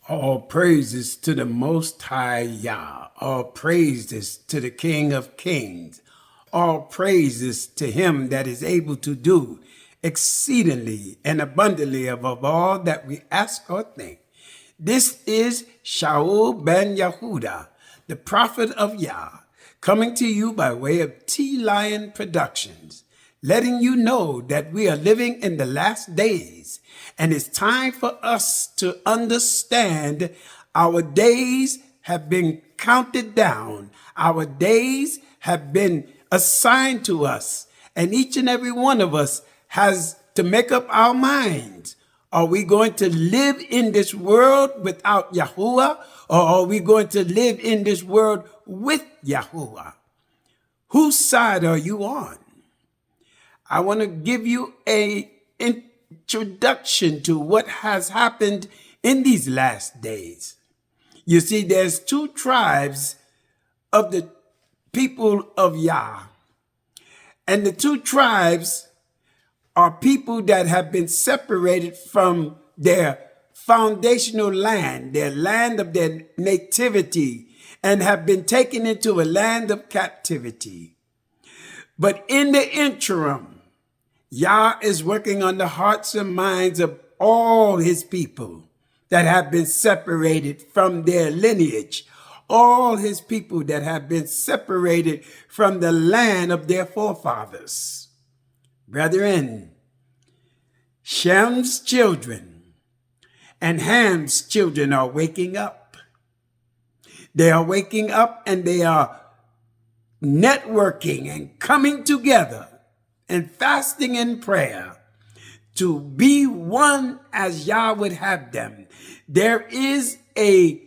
All praises to the Most High Yah. All praises to the King of Kings. All praises to him that is able to do exceedingly and abundantly above all that we ask or think. This is Shaul ben Yehuda, the prophet of Yah, coming to you by way of T-Lion Productions, letting you know that we are living in the last days, and it's time for us to understand our days have been counted down. Our days have been assigned to us, and each and every one of us has to make up our minds. Are we going to live in this world without Yahuwah, or are we going to live in this world with Yahuwah? Whose side are you on? I want to give you an introduction to what has happened in these last days. You see, there's two tribes of the people of Yah. And the two tribes are people that have been separated from their foundational land, their land of their nativity, and have been taken into a land of captivity. But in the interim, Yah is working on the hearts and minds of all his people that have been separated from their lineage, all his people that have been separated from the land of their forefathers. Brethren, Shem's children and Ham's children are waking up. They are waking up and they are networking and coming together and fasting in prayer to be one as Yah would have them. There is a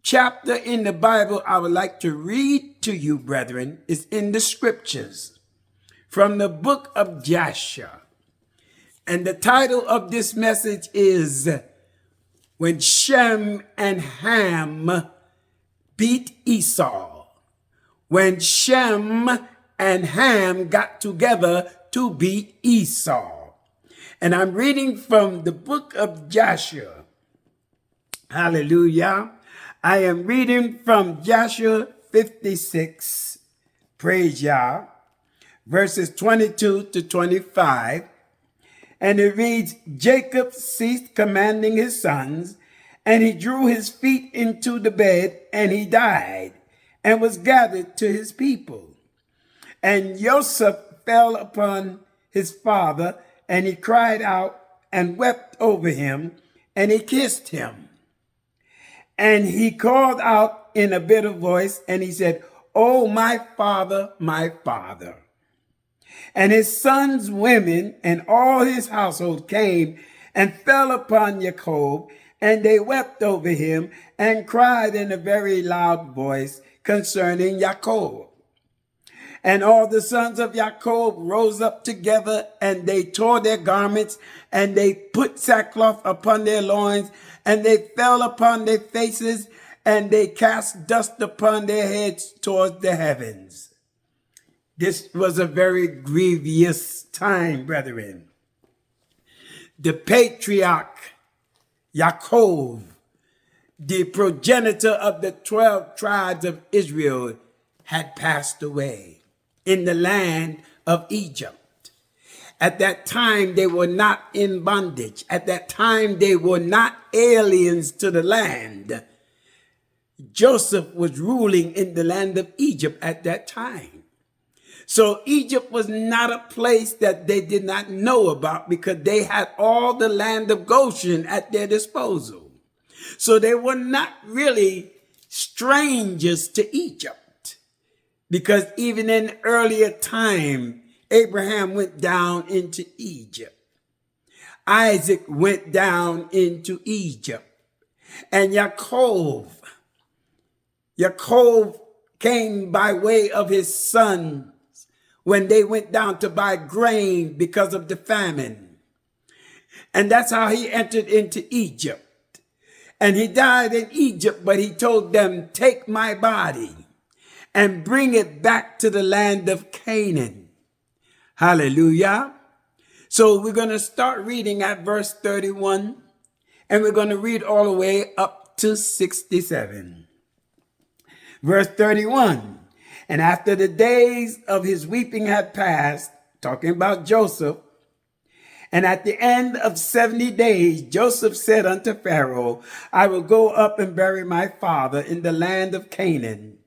chapter in the Bible I would like to read to you, brethren. It's in the scriptures from the book of Joshua. And the title of this message is When Shem and Ham Beat Esau. When Shem and Ham got together to beat Esau. And I'm reading from the book of Joshua. Hallelujah. I am reading from Joshua 56, praise Yah, verses 22 to 25. And it reads, Jacob ceased commanding his sons, and he drew his feet into the bed, and he died, and was gathered to his people. And Joseph fell upon his father, and he cried out and wept over him, and he kissed him. And he called out in a bitter voice, and he said, "Oh, my father, my father." And his sons' women and all his household came and fell upon Jacob, and they wept over him and cried in a very loud voice concerning Jacob. And all the sons of Jacob rose up together, and they tore their garments, and they put sackcloth upon their loins, and they fell upon their faces, and they cast dust upon their heads towards the heavens. This was a very grievous time, brethren. The patriarch Jacob, the progenitor of the 12 tribes of Israel, had passed away in the land of Egypt. At that time, they were not in bondage. At that time, they were not aliens to the land. Joseph was ruling in the land of Egypt at that time. So Egypt was not a place that they did not know about, because they had all the land of Goshen at their disposal. So they were not really strangers to Egypt. Because even in earlier time, Abraham went down into Egypt. Isaac went down into Egypt. And Jacob came by way of his sons when they went down to buy grain because of the famine. And that's how he entered into Egypt. And he died in Egypt, but he told them, "Take my body and bring it back to the land of Canaan." Hallelujah. So we're going to start reading at verse 31, and we're going to read all the way up to 67. Verse 31. And after the days of his weeping had passed, talking about Joseph, and at the end of 70 days, Joseph said unto Pharaoh, I will go up and bury my father in the land of Canaan.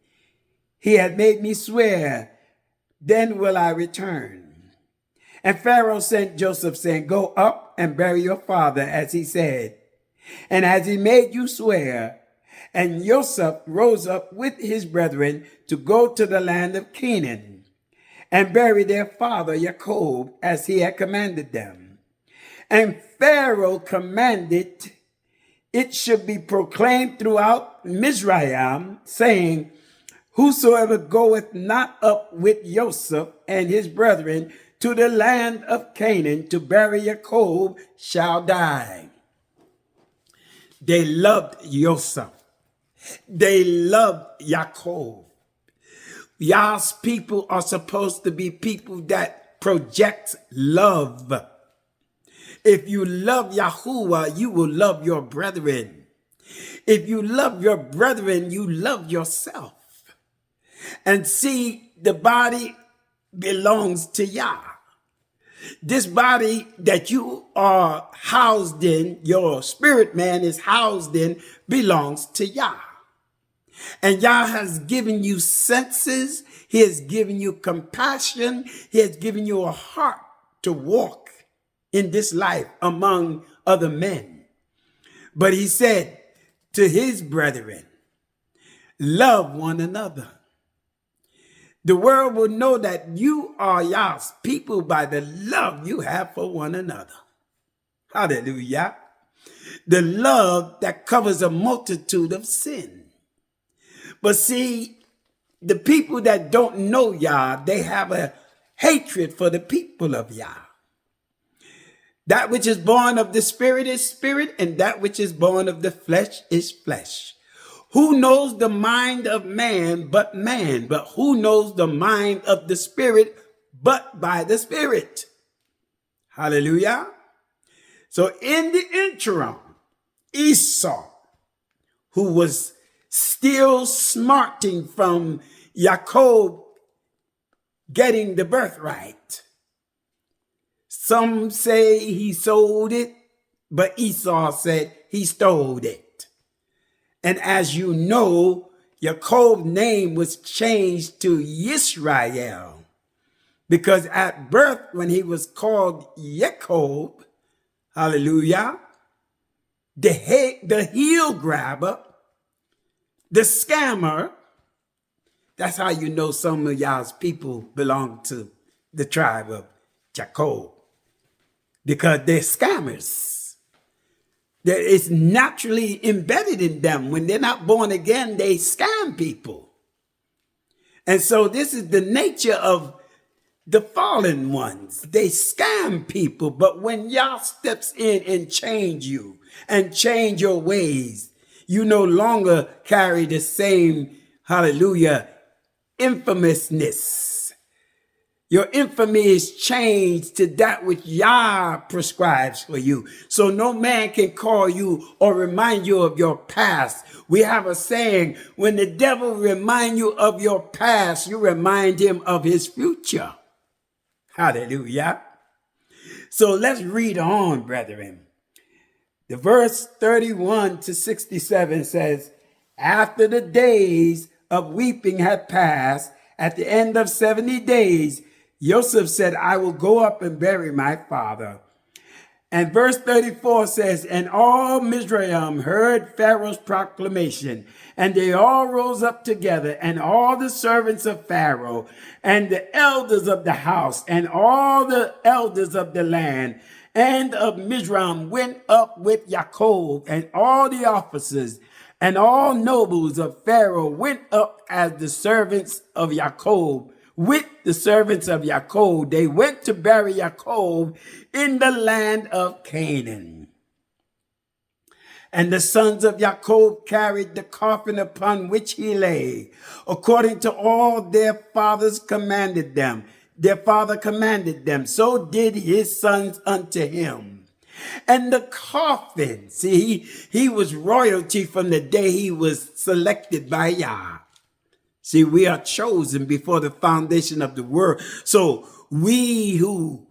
He had made me swear, then will I return. And Pharaoh sent Joseph, saying, Go up and bury your father, as he said, and as he made you swear. And Joseph rose up with his brethren to go to the land of Canaan, and bury their father Jacob, as he had commanded them. And Pharaoh commanded it should be proclaimed throughout Mizraim, saying, Whosoever goeth not up with Joseph and his brethren to the land of Canaan to bury Jacob shall die. They loved Joseph. They loved Jacob. Yah's people are supposed to be people that project love. If you love Yahuwah, you will love your brethren. If you love your brethren, you love yourself. And see, the body belongs to Yah. This body that you are housed in, your spirit man is housed in, belongs to Yah. And Yah has given you senses. He has given you compassion. He has given you a heart to walk in this life among other men. But he said to his brethren, love one another. The world will know that you are Yah's people by the love you have for one another. Hallelujah. The love that covers a multitude of sin. But see, the people that don't know Yah, they have a hatred for the people of Yah. That which is born of the spirit is spirit, and that which is born of the flesh is flesh. Who knows the mind of man but man? But who knows the mind of the spirit but by the spirit? Hallelujah. So in the interim, Esau, who was still smarting from Jacob getting the birthright, some say he sold it, but Esau said he stole it. And as you know, Jacob's name was changed to Yisrael, because at birth, when he was called Jacob, hallelujah, the heel grabber, the scammer, that's how you know some of y'all's people belong to the tribe of Jacob. Because they're scammers. It's naturally embedded in them. When they're not born again, they scam people. And so this is the nature of the fallen ones. They scam people. But when Yah steps in and change you and change your ways, you no longer carry the same, hallelujah, infamousness. Your infamy is changed to that which Yah prescribes for you. So no man can call you or remind you of your past. We have a saying, when the devil reminds you of your past, you remind him of his future. Hallelujah. So let's read on, brethren. The verse 31 to 67 says, after the days of weeping had passed, at the end of 70 days, Joseph said, I will go up and bury my father. And verse 34 says, and all Mizraim heard Pharaoh's proclamation, and they all rose up together, and all the servants of Pharaoh, and the elders of the house, and all the elders of the land, and of Mizraim went up with Jacob, and all the officers, and all nobles of Pharaoh went up as the servants of Jacob. With the servants of Jacob, they went to bury Jacob in the land of Canaan. And the sons of Jacob carried the coffin upon which he lay, according to all their fathers commanded them. Their father commanded them. So did his sons unto him. And the coffin, see, he was royalty from the day he was selected by Yah. See, we are chosen before the foundation of the world. So we who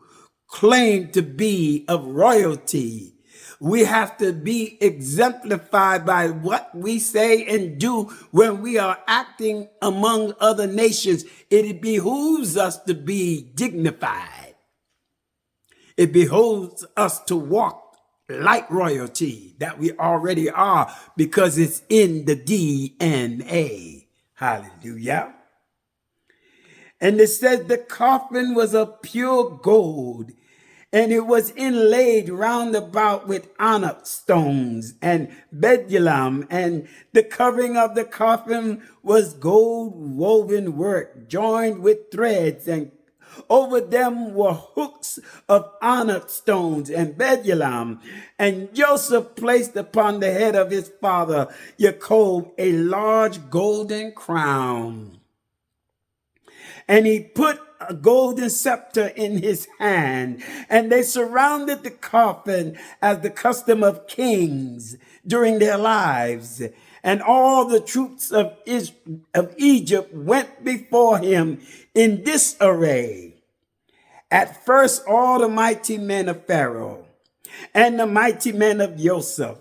claim to be of royalty, we have to be exemplified by what we say and do when we are acting among other nations. It behooves us to be dignified. It behooves us to walk like royalty that we already are, because it's in the DNA. Hallelujah. And it says the coffin was of pure gold, and it was inlaid round about with onyx stones and bdellium, and the covering of the coffin was gold woven work, joined with threads, and over them were hooks of onyx stones and bdellium. And Joseph placed upon the head of his father Jacob a large golden crown. And he put a golden scepter in his hand, and they surrounded the coffin as the custom of kings during their lives. And all the troops of Egypt went before him in disarray. At first, all the mighty men of Pharaoh and the mighty men of Joseph,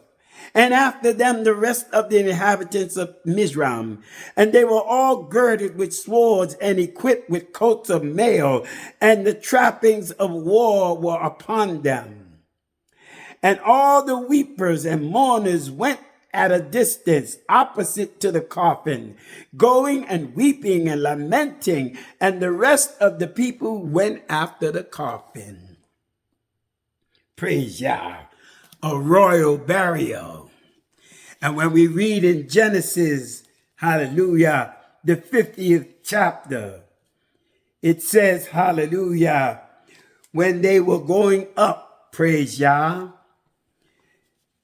and after them the rest of the inhabitants of Mizraim. And they were all girded with swords and equipped with coats of mail, and the trappings of war were upon them. And all the weepers and mourners went at a distance opposite to the coffin, going and weeping and lamenting, and the rest of the people went after the coffin. Praise Yah. A royal burial. And when we read in Genesis, hallelujah, the 50th chapter, it says, hallelujah, when they were going up, praise Yah,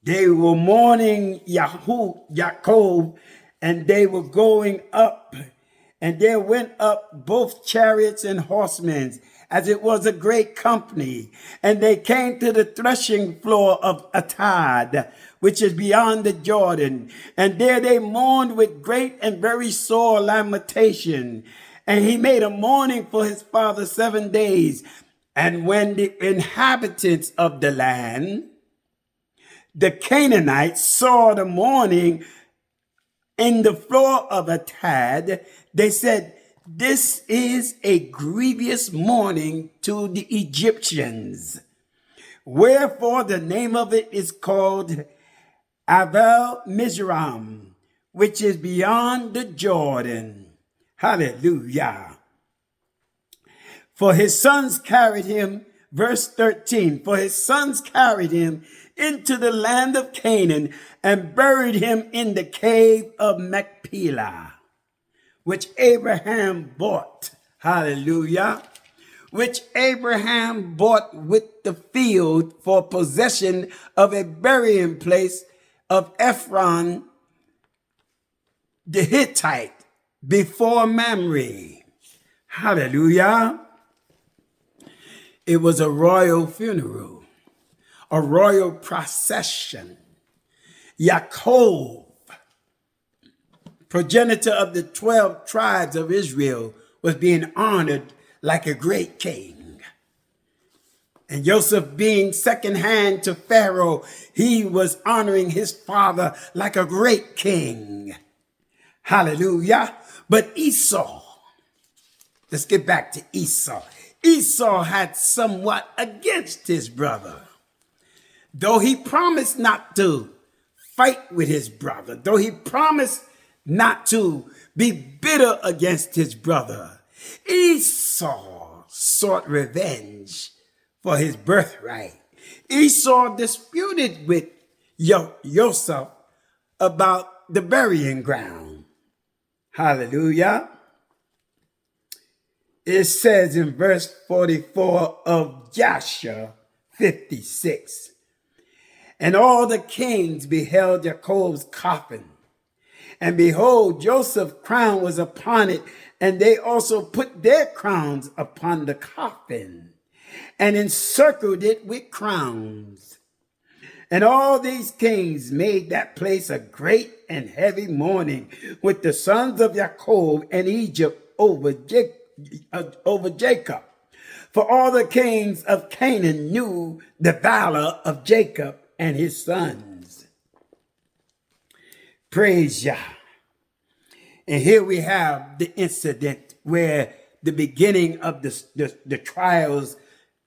they were mourning Jacob, and they were going up, and there went up both chariots and horsemen, as it was a great company. And they came to the threshing floor of Atad, which is beyond the Jordan. And there they mourned with great and very sore lamentation. And he made a mourning for his father 7 days. And when the inhabitants of the land, the Canaanites, saw the mourning in the floor of Atad, they said, "This is a grievous mourning to the Egyptians." Wherefore the name of it is called Abel Mizraim, which is beyond the Jordan. Hallelujah. For his sons carried him, verse 13, for his sons carried him into the land of Canaan and buried him in the cave of Makpelah, which Abraham bought. Hallelujah. Which Abraham bought with the field for possession of a burying place of Ephron the Hittite before Mamre. Hallelujah. It was a royal funeral, a royal procession. Jacob, progenitor of the 12 tribes of Israel, was being honored like a great king. And Joseph, being second hand to Pharaoh, he was honoring his father like a great king. Hallelujah. But Esau, let's get back to Esau. Esau had somewhat against his brother. Though he promised not to fight with his brother, though he promised not to be bitter against his brother, Esau sought revenge for his birthright. Esau disputed with Joseph about the burying ground. Hallelujah. It says in verse 44 of Joshua 56, and all the kings beheld Jacob's coffin, and behold, Joseph's crown was upon it, and they also put their crowns upon the coffin, and encircled it with crowns. And all these kings made that place a great and heavy mourning with the sons of Jacob and Egypt over Jacob. For all the kings of Canaan knew the valor of Jacob and his sons. Praise Yah. And here we have the incident where the beginning of the trials,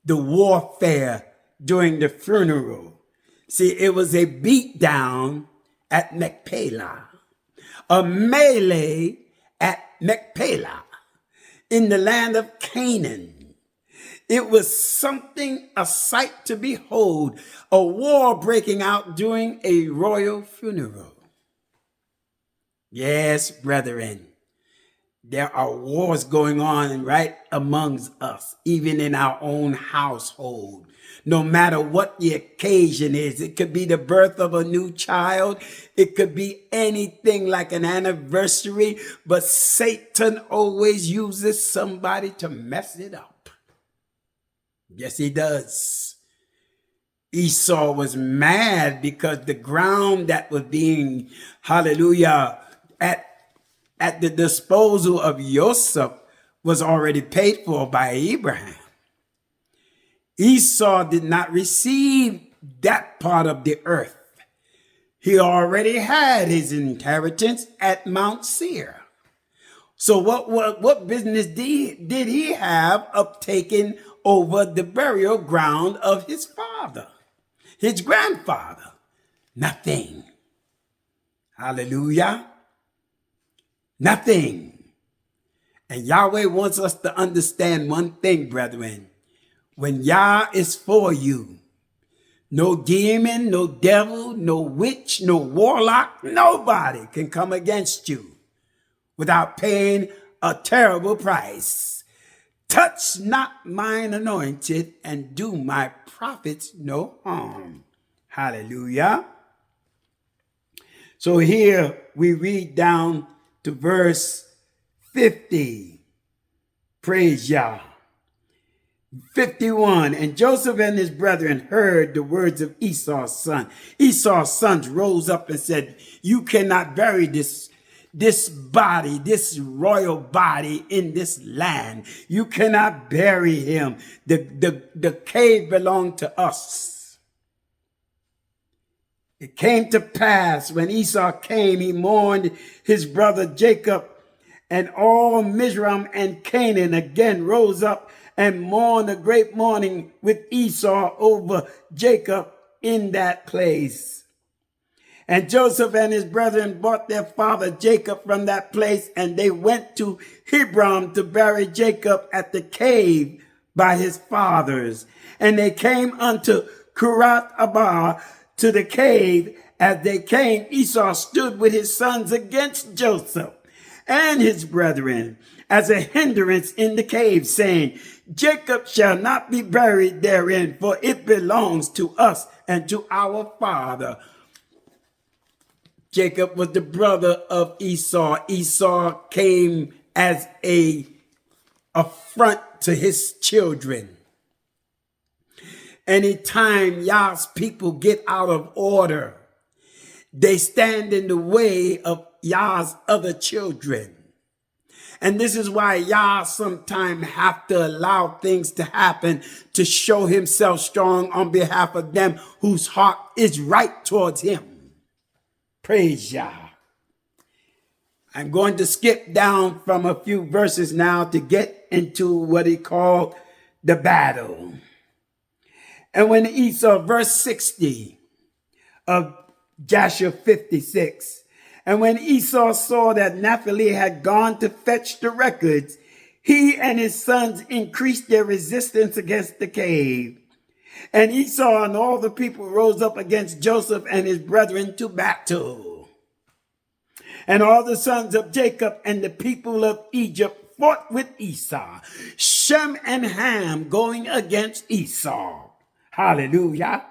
the warfare during the funeral. See, it was a beatdown at Makpelah, a melee at Makpelah in the land of Canaan. It was something, a sight to behold, a war breaking out during a royal funeral. Yes, brethren, there are wars going on right amongst us, even in our own household. No matter what the occasion is, it could be the birth of a new child. It could be anything like an anniversary, but Satan always uses somebody to mess it up. Yes, he does. Esau was mad because the ground that was being, hallelujah, at the disposal of Joseph was already paid for by Abraham. Esau did not receive that part of the earth. He already had his inheritance at Mount Seir. So what business did he have of taking over the burial ground of his father, his grandfather? Nothing. Hallelujah. Nothing. And Yahweh wants us to understand one thing, brethren. When Yah is for you, no demon, no devil, no witch, no warlock, nobody can come against you without paying a terrible price. Touch not mine anointed and do my prophets no harm. Hallelujah. So here we read down to verse 50. Praise Yah. 51. And Joseph and his brethren heard the words of Esau's son. Esau's sons rose up and said, you cannot bury this body, this royal body in this land. You cannot bury him. The cave belonged to us. It came to pass when Esau came, he mourned his brother Jacob, and all Mizraim and Canaan again rose up and mourned a great mourning with Esau over Jacob in that place. And Joseph and his brethren brought their father Jacob from that place, and they went to Hebron to bury Jacob at the cave by his fathers. And they came unto Kirath Arba to the cave. As they came, Esau stood with his sons against Joseph and his brethren as a hindrance in the cave, saying, Jacob shall not be buried therein, for it belongs to us and to our father. Jacob was the brother of Esau. Esau came as a affront to his children. Anytime Yah's people get out of order, they stand in the way of Yah's other children. And this is why Yah sometimes have to allow things to happen to show himself strong on behalf of them whose heart is right towards him. Praise Yah. I'm going to skip down from a few verses now to get into what he called the battle. And when Esau, verse 60 of Joshua 56, and when Esau saw that Naphtali had gone to fetch the records, he and his sons increased their resistance against the cave. And Esau and all the people rose up against Joseph and his brethren to battle. And all the sons of Jacob and the people of Egypt fought with Esau, Shem and Ham going against Esau. Hallelujah.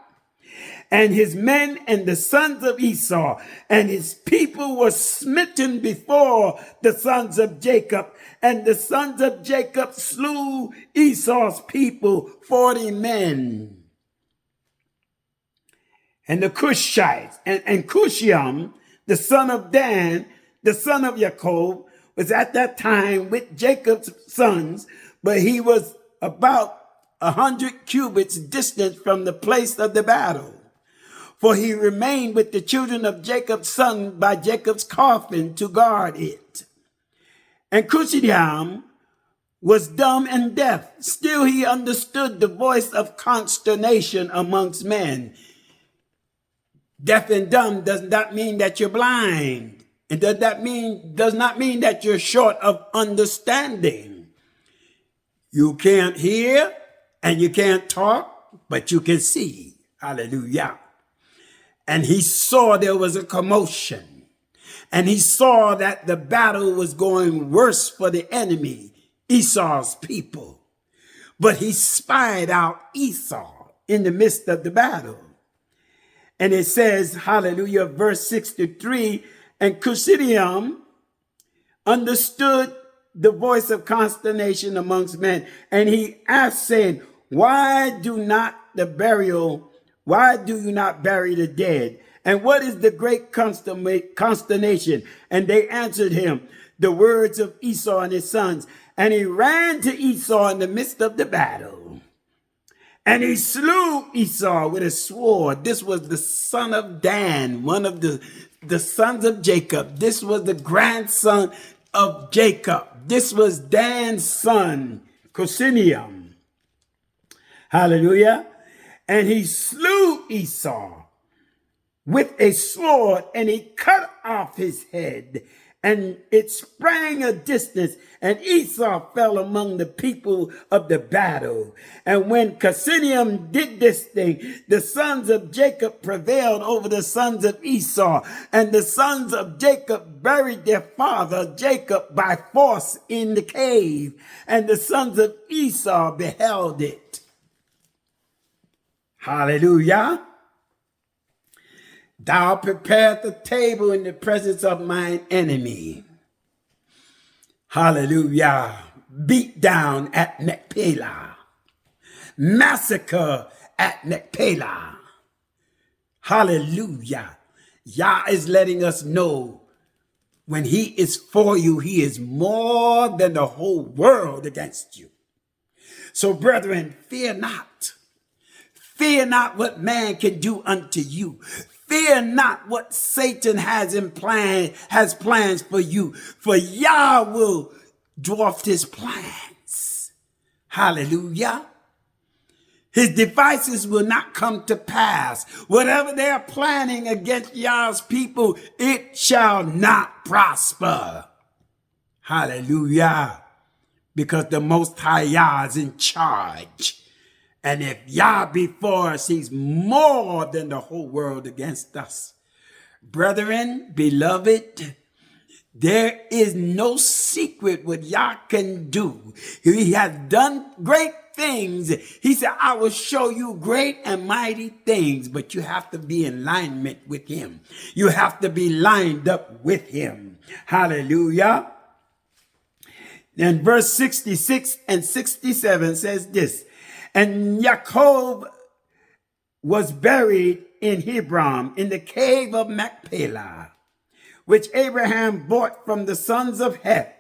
And his men and the sons of Esau and his people were smitten before the sons of Jacob. And the sons of Jacob slew Esau's people, 40 men. and the Cushites, and Cushiam, the son of Dan, the son of Jacob, was at that time with Jacob's sons, but he was about 100 cubits distant from the place of the battle. For he remained with the children of Jacob's son by Jacob's coffin to guard it. And Cushiam was dumb and deaf. Still he understood the voice of consternation amongst men. Deaf and dumb does not mean that you're blind. It does not mean that you're short of understanding. You can't hear and you can't talk, but you can see. Hallelujah. And he saw there was a commotion. And he saw that the battle was going worse for the enemy, Esau's people. But he spied out Esau in the midst of the battle. And it says, hallelujah, verse 63, and Cushiam understood the voice of consternation amongst men. And he asked, saying, why do you not bury the dead? And what is the great consternation? And they answered him, the words of Esau and his sons. And he ran to Esau in the midst of the battle. And he slew Esau with a sword. This was the son of Dan, one of the sons of Jacob. This was the grandson of Jacob. This was Dan's son, Cushiam. Hallelujah. And he slew Esau with a sword, and he cut off his head, and it sprang a distance, and Esau fell among the people of the battle. And when Cushiam did this thing, the sons of Jacob prevailed over the sons of Esau, and the sons of Jacob buried their father Jacob by force in the cave, and the sons of Esau beheld it. Hallelujah. Thou preparest the table in the presence of mine enemy. Hallelujah. Beat down at Makpelah. Massacre at Makpelah. Hallelujah. Yah is letting us know when he is for you, he is more than the whole world against you. So brethren, fear not. Fear not what man can do unto you. Fear not what Satan has plans for you, for Yah will dwarf his plans. Hallelujah. His devices will not come to pass. Whatever they are planning against Yah's people, it shall not prosper. Hallelujah. Because the Most High Yah is in charge. And if Yah be for us, he's more than the whole world against us. Brethren, beloved, there is no secret what Yah can do. He has done great things. He said, I will show you great and mighty things, but you have to be in alignment with him. You have to be lined up with him. Hallelujah. And verse 66 and 67 says this, and Jacob was buried in Hebron, in the cave of Makpelah, which Abraham bought from the sons of Heth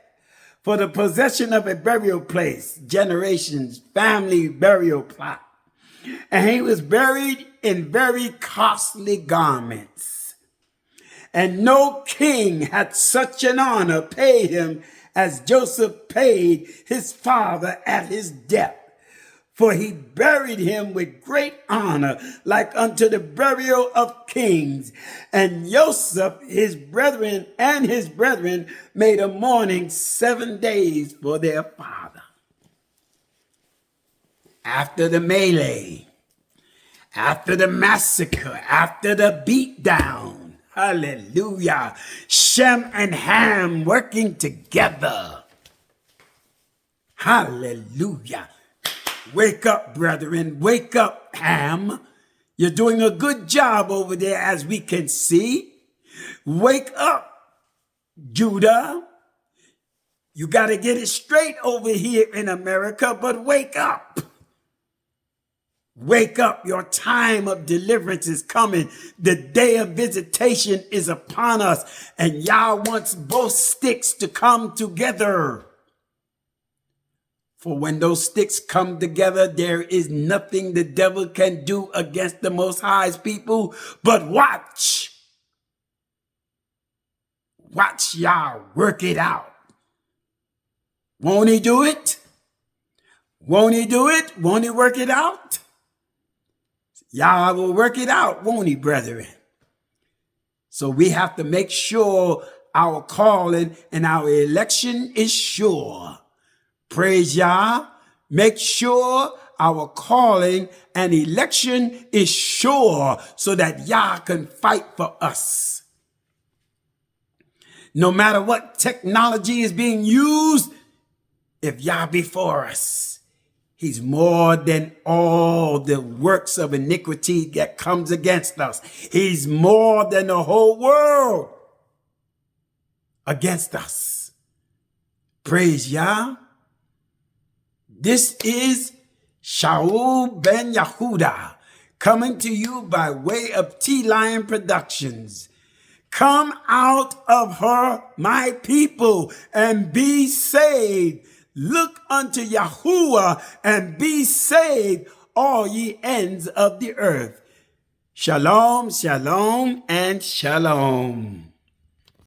for the possession of a burial place, generations, family burial plot. And he was buried in very costly garments. And no king had such an honor paid him as Joseph paid his father at his death. For he buried him with great honor, like unto the burial of kings. And Joseph, his brethren, made a mourning 7 days for their father. After the melee, after the massacre, after the beatdown, hallelujah, Shem and Ham working together. Hallelujah. Wake up, brethren. Wake up, Ham. You're doing a good job over there, as we can see. Wake up, Judah. You got to get it straight over here in America, but wake up. Wake up, your time of deliverance is coming. The day of visitation is upon us, and Yah wants both sticks to come together. For when those sticks come together, there is nothing the devil can do against the Most High's people. But watch. Watch Yah work it out. Won't he do it? Won't he do it? Won't he work it out? Yah will work it out, won't he, brethren? So we have to make sure our calling and our election is sure. Praise Yah. Make sure our calling and election is sure so that Yah can fight for us. No matter what technology is being used, if Yah be for us, he's more than all the works of iniquity that comes against us. He's more than the whole world against us. Praise Yah. This is Shaul ben Yehuda coming to you by way of T-Lion Productions. Come out of her, my people, and be saved. Look unto Yahuwah and be saved, all ye ends of the earth. Shalom, shalom, and shalom.